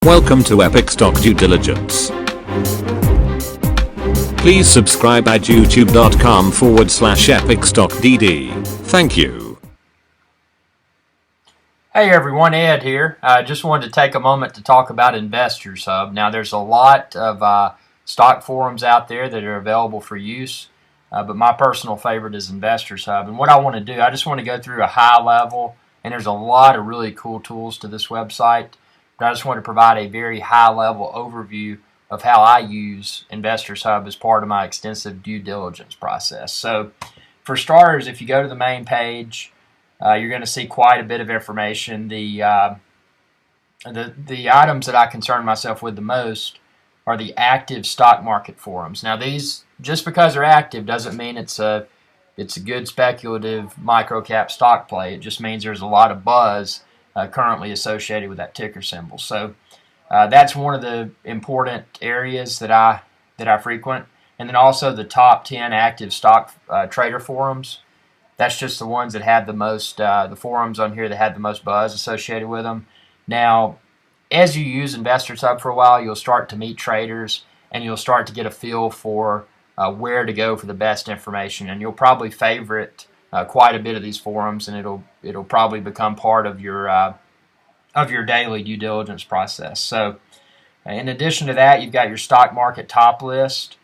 Welcome to Epic Stock Due Diligence. Please subscribe at youtube.com/EpicStockDD. Thank you. Hey everyone, Ed here. I just wanted to take a moment to talk about Investors Hub. Now there's a lot of stock forums out there that are available for use, but my personal favorite is Investors Hub. And what I want to do, I just want to go through a high level, and there's a lot of really cool tools to this website, but I just want to provide a very high level overview of how I use Investors Hub as part of my extensive due diligence process. So for starters, if you go to the main page, you're going to see quite a bit of information. The items that I concern myself with the most are the active stock market forums. Now these, just because they're active doesn't mean it's a good speculative micro-cap stock play. It just means there's a lot of buzz currently associated with that ticker symbol. So that's one of the important areas that I frequent. And then also the top 10 active stock trader forums. That's just the ones that have the most, the forums on here that have the most buzz associated with them. Now, as you use Investors Hub for a while, you'll start to meet traders and you'll start to get a feel for where to go for the best information. And you'll probably favorite quite a bit of these forums, and it'll probably become part of your daily due diligence process. So, in addition to that, you've got your stock market top list,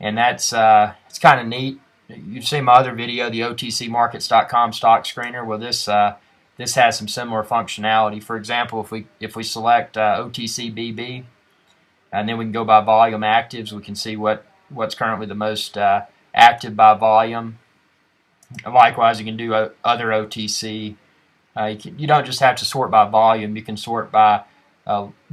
and that's it's kind of neat. You've seen my other video, the OTCmarkets.com stock screener. Well, this has some similar functionality. For example, if we select OTCBB, and then we can go by volume actives, we can see what's currently the most active by volume. Likewise, you can do other OTC. You don't just have to sort by volume. You can sort by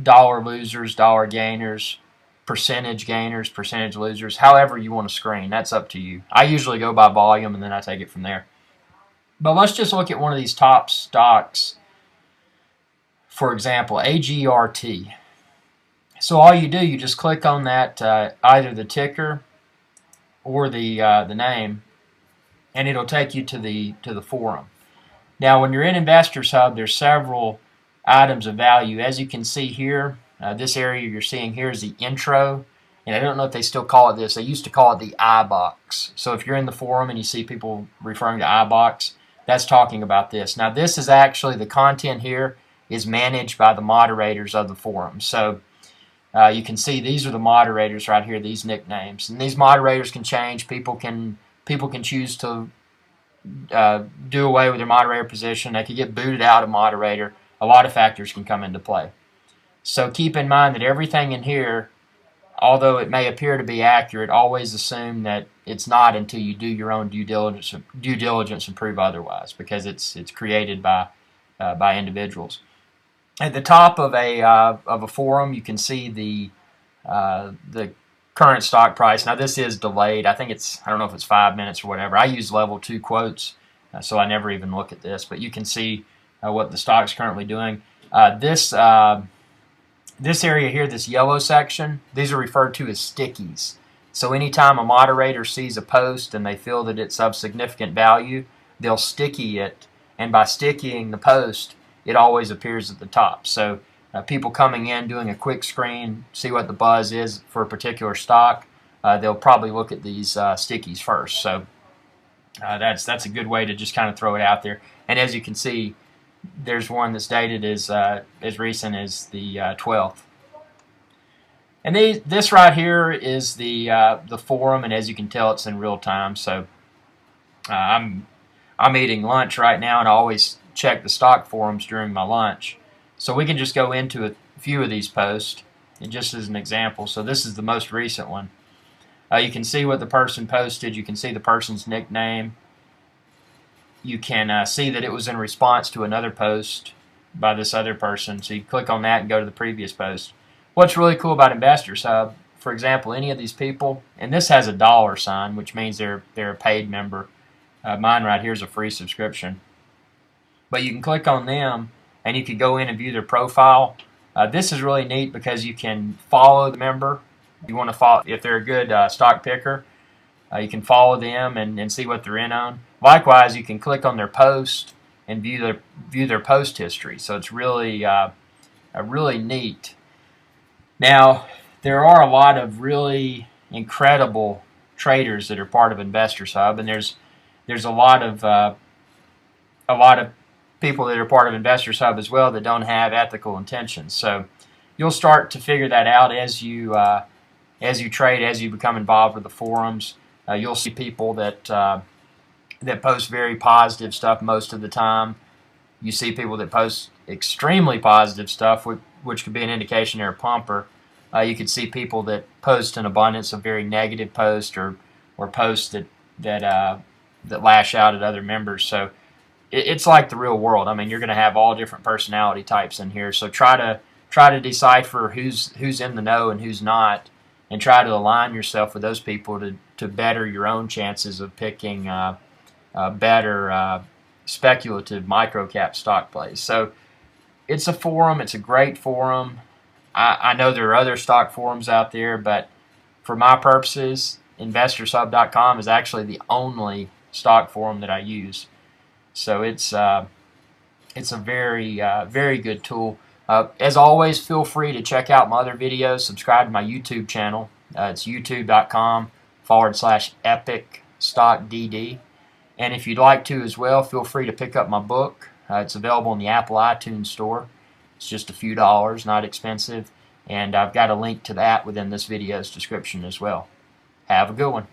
dollar losers, dollar gainers, percentage gainers, percentage losers, however you want to screen. That's up to you. I usually go by volume and then I take it from there. But let's just look at one of these top stocks. For example, AGRT. So all you do, you just click on that, either the ticker or the name, and it'll take you to the forum. Now, when you're in Investors Hub, there's several items of value. As you can see here, this area you're seeing here is the intro, and I don't know if they still call it this. They used to call it the iBox. So if you're in the forum and you see people referring to iBox, that's talking about this. Now, this is actually, the content here is managed by the moderators of the forum. So you can see these are the moderators right here, these nicknames. And these moderators can change. People can choose to do away with their moderator position. They could get booted out of moderator. A lot of factors can come into play. So keep in mind that everything in here, although it may appear to be accurate, always assume that it's not until you do your own due diligence and prove otherwise, because it's created by individuals. At the top of a forum, you can see the current stock price. Now this is delayed. I don't know if it's 5 minutes or whatever. I use level 2 quotes, so I never even look at this. But you can see what the stock's currently doing. This area here, this yellow section, these are referred to as stickies. So anytime a moderator sees a post and they feel that it's of significant value, they'll sticky it, and by stickying the post, it always appears at the top. So people coming in, doing a quick screen, see what the buzz is for a particular stock, they'll probably look at these stickies first. So that's a good way to just kind of throw it out there. And as you can see, there's one that's dated as recent as the 12th. And this right here is the forum, and as you can tell, it's in real time. So I'm eating lunch right now, and I always check the stock forums during my lunch. So we can just go into a few of these posts, and just as an example. So this is the most recent one. You can see what the person posted. You can see the person's nickname. You can see that it was in response to another post by this other person. So you click on that and go to the previous post. What's really cool about Investors Hub, for example, any of these people, and this has a dollar sign, which means they're a paid member. Mine right here is a free subscription. But you can click on them, and you can go in and view their profile. This is really neat because you can follow the member. You want to follow, if they're a good stock picker, you can follow them and see what they're in on. Likewise, you can click on their post and view their post history. So it's really really neat. Now, there are a lot of really incredible traders that are part of Investors Hub, and there's a lot of people that are part of Investors Hub as well that don't have ethical intentions. So you'll start to figure that out as you trade, as you become involved with the forums. You'll see people that post very positive stuff most of the time. You see people that post extremely positive stuff, which could be an indication they're a pumper. You could see people that post an abundance of very negative posts or posts that lash out at other members. So it's like the real world. I mean, you're going to have all different personality types in here. So try to decipher who's in the know and who's not, and try to align yourself with those people to better your own chances of picking better speculative microcap stock plays. So it's a forum. It's a great forum. I know there are other stock forums out there, but for my purposes, InvestorsHub.com is actually the only stock forum that I use. So it's a very very good tool. As always, feel free to check out my other videos. Subscribe to my YouTube channel. It's youtube.com/EpicStockDD. And if you'd like to as well, feel free to pick up my book. It's available in the Apple iTunes store. It's just a few dollars, not expensive. And I've got a link to that within this video's description as well. Have a good one.